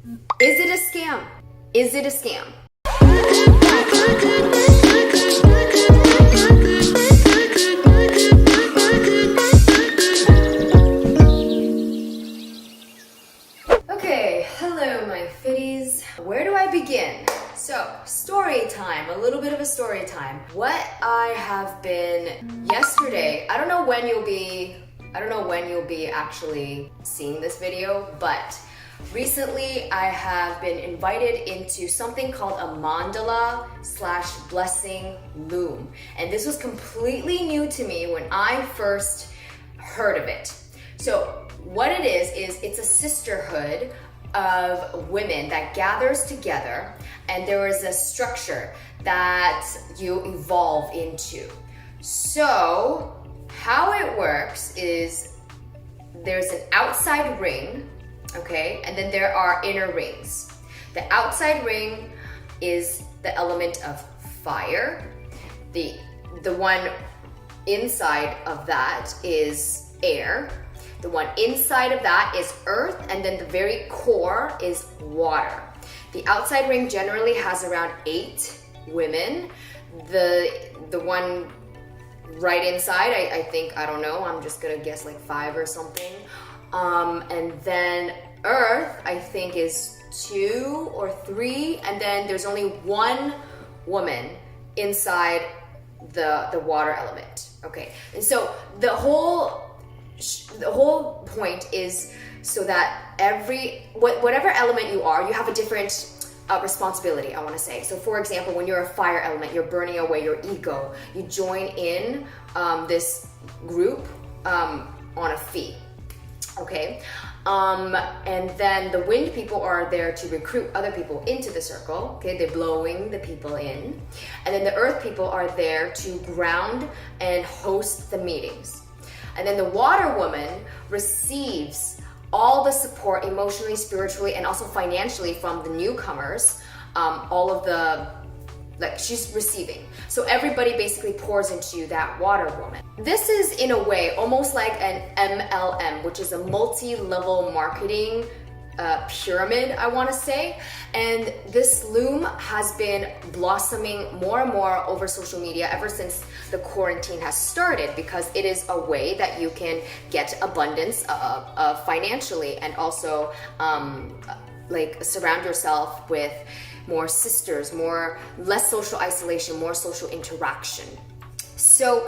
Is it a scam? Is it a scam? Okay, hello my fitties. Where do I begin? So, story time, a little bit of a story time. What I have been yesterday, I don't know when you'll be actually seeing this video, but recently I have been invited into something called a mandala / blessing loom. And this was completely new to me when I first heard of it. So what it is it's a sisterhood of women that gathers together, and there is a structure that you evolve into. So how it works is there's an outside ring, okay, and then there are inner rings. The outside ring is the element of fire. The one inside of that is air. The one inside of that is earth, and then the very core is water. The outside ring generally has around 8 women. The one right inside, I think, I don't know, I'm just gonna guess like 5 or something. And then earth, I think, is 2 or 3, and then there's only 1 woman inside the water element. Okay, and so the whole point is so that whatever element you are, you have a different responsibility, I want to say. So for example, when you're a fire element, you're burning away your ego. You join in this group on a fee, okay? And then the wind people are there to recruit other people into the circle, okay? They're blowing the people in. And then the earth people are there to ground and host the meetings. And then the water woman receives all the support emotionally, spiritually, and also financially from the newcomers. All of the, like, she's receiving. So everybody basically pours into that water woman. This is in a way almost like an MLM, which is a multi-level marketing pyramid, I want to say. And this loom has been blossoming more and more over social media ever since the quarantine has started, because it is a way that you can get abundance financially, and also like surround yourself with more sisters, less social isolation, more social interaction. So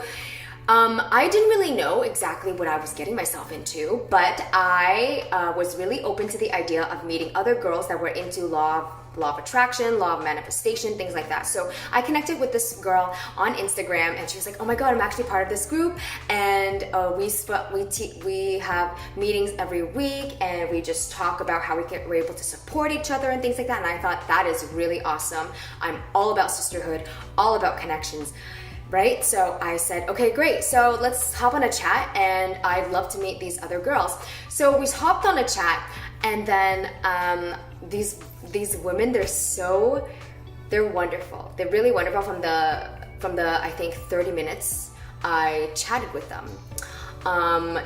I didn't really know exactly what I was getting myself into, but I was really open to the idea of meeting other girls that were into law of attraction, law of manifestation, things like that. So I connected with this girl on Instagram, and she was like, oh my god, I'm actually part of this group, and we have meetings every week, and we just talk about how we're able to support each other and things like that. And I thought, that is really awesome. I'm all about sisterhood, all about connections, right? So I said, okay, great. So let's hop on a chat, and I'd love to meet these other girls. So we hopped on a chat, and then these women, they're wonderful. They're really wonderful. From the I think 30 minutes I chatted with them.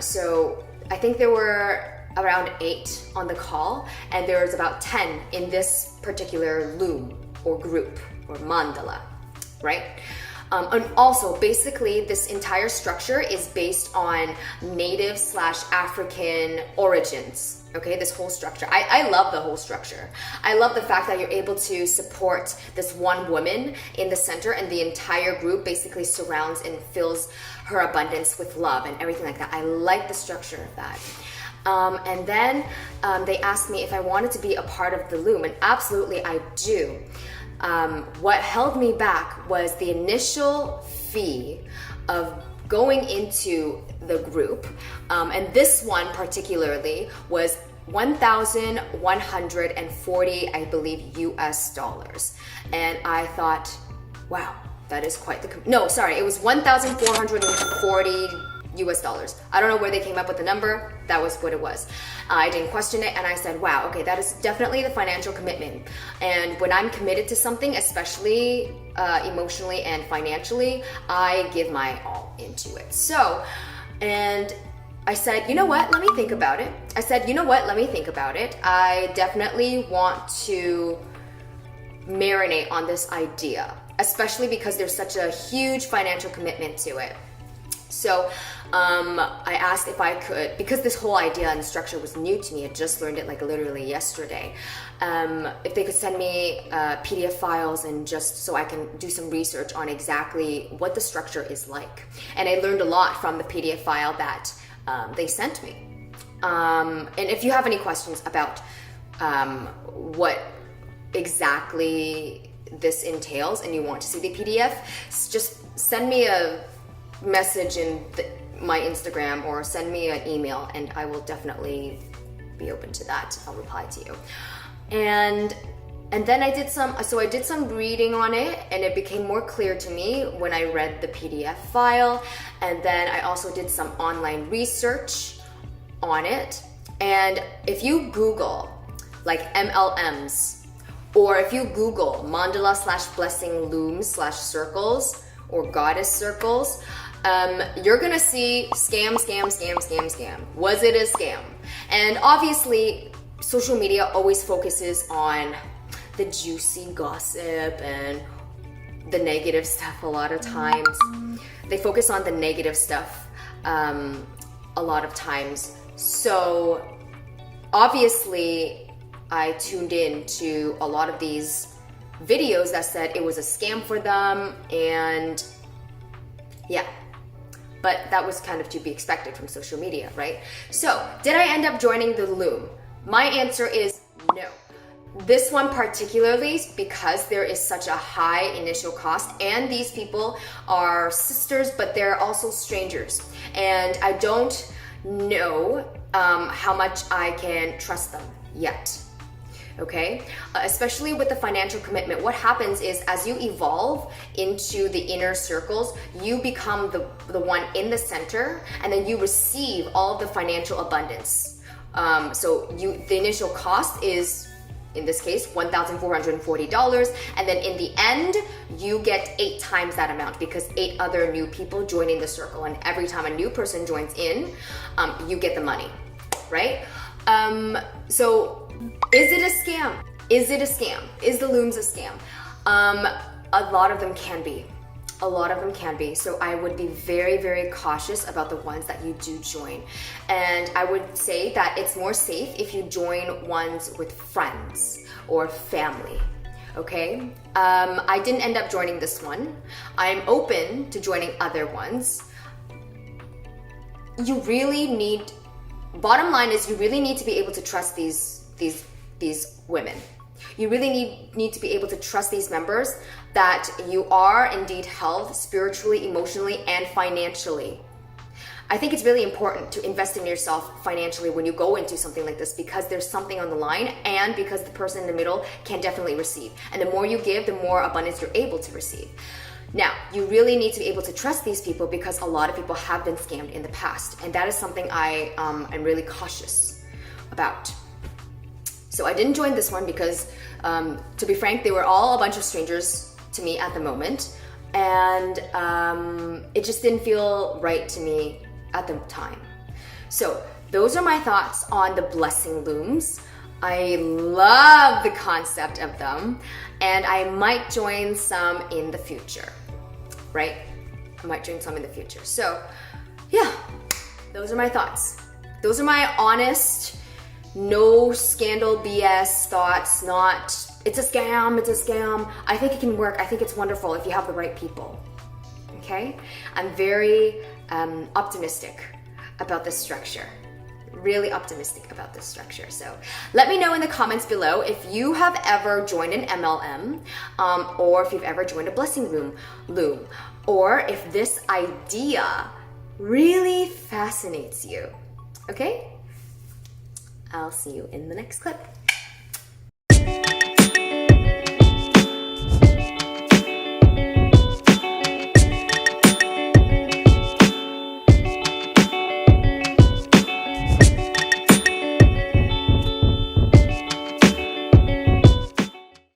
So I think there were around 8 on the call, and there was about 10 in this particular loom or group or mandala, right? And also, basically, this entire structure is based on native / African origins. Okay, this whole structure. I love the whole structure. I love the fact that you're able to support this one woman in the center, and the entire group basically surrounds and fills her abundance with love and everything like that. I like the structure of that. And then they asked me if I wanted to be a part of the loom, and absolutely I do. What held me back was the initial fee of going into the group, and this one particularly was $1,140, I believe, US dollars. And I thought, wow, that is quite the no, sorry, it was 1,440 US dollars. I don't know where they came up with the number. That was what it was. I didn't question it, and I said, wow, okay, that is definitely the financial commitment. And when I'm committed to something, especially emotionally and financially, I give my all into it. So, and I said, you know what, let me think about it. I definitely want to marinate on this idea, especially because there's such a huge financial commitment to it. So I asked if I could, because this whole idea and structure was new to me, I just learned it like literally yesterday, if they could send me PDF files and just so I can do some research on exactly what the structure is like. And I learned a lot from the PDF file that they sent me. And if you have any questions about what exactly this entails and you want to see the PDF, just send me a message in my Instagram or send me an email and I will definitely be open to that. I'll reply to you. And then I did some reading on it, and it became more clear to me when I read the PDF file. And then I also did some online research on it. And if you Google like MLMs, or if you Google mandala / blessing loom / circles or goddess circles, you're gonna see scam. Was it a scam? And obviously, social media always focuses on the juicy gossip and the negative stuff a lot of times. They focus on the negative stuff a lot of times. So obviously, I tuned in to a lot of these videos that said it was a scam for them, and yeah. But that was kind of to be expected from social media, right? So, did I end up joining the Loom? My answer is no. This one particularly because there is such a high initial cost, and these people are sisters, but they're also strangers. And I don't know how much I can trust them yet. Okay, especially with the financial commitment. What happens is as you evolve into the inner circles, you become the one in the center, and then you receive all of the financial abundance. So the initial cost is, in this case, $1,440, and then in the end, you get 8 times that amount because 8 other new people join in the circle, and every time a new person joins in, you get the money, right? So is it a scam? Is it a scam? Is the Looms a scam? A lot of them can be. So I would be very, very cautious about the ones that you do join. And I would say that it's more safe if you join ones with friends or family. Okay? I didn't end up joining this one. I'm open to joining other ones. Bottom line is you really need to be able to trust these women. You really need to be able to trust these members that you are indeed held spiritually, emotionally, and financially. I think it's really important to invest in yourself financially when you go into something like this, because there's something on the line and because the person in the middle can definitely receive. And the more you give, the more abundance you're able to receive. Now, you really need to be able to trust these people because a lot of people have been scammed in the past. And that is something I'm really cautious about. So I didn't join this one because, to be frank, they were all a bunch of strangers to me at the moment. And it just didn't feel right to me at the time. So those are my thoughts on the blessing looms. I love the concept of them, and I might join some in the future, right? I might join some in the future. So yeah, those are my thoughts. Those are my honest, no scandal BS thoughts, not it's a scam. I think it can work. I think it's wonderful if you have the right people. Okay? I'm very optimistic about this structure. Really optimistic about this structure. So let me know in the comments below if you have ever joined an MLM, or if you've ever joined a blessing loom, or if this idea really fascinates you. Okay? I'll see you in the next clip.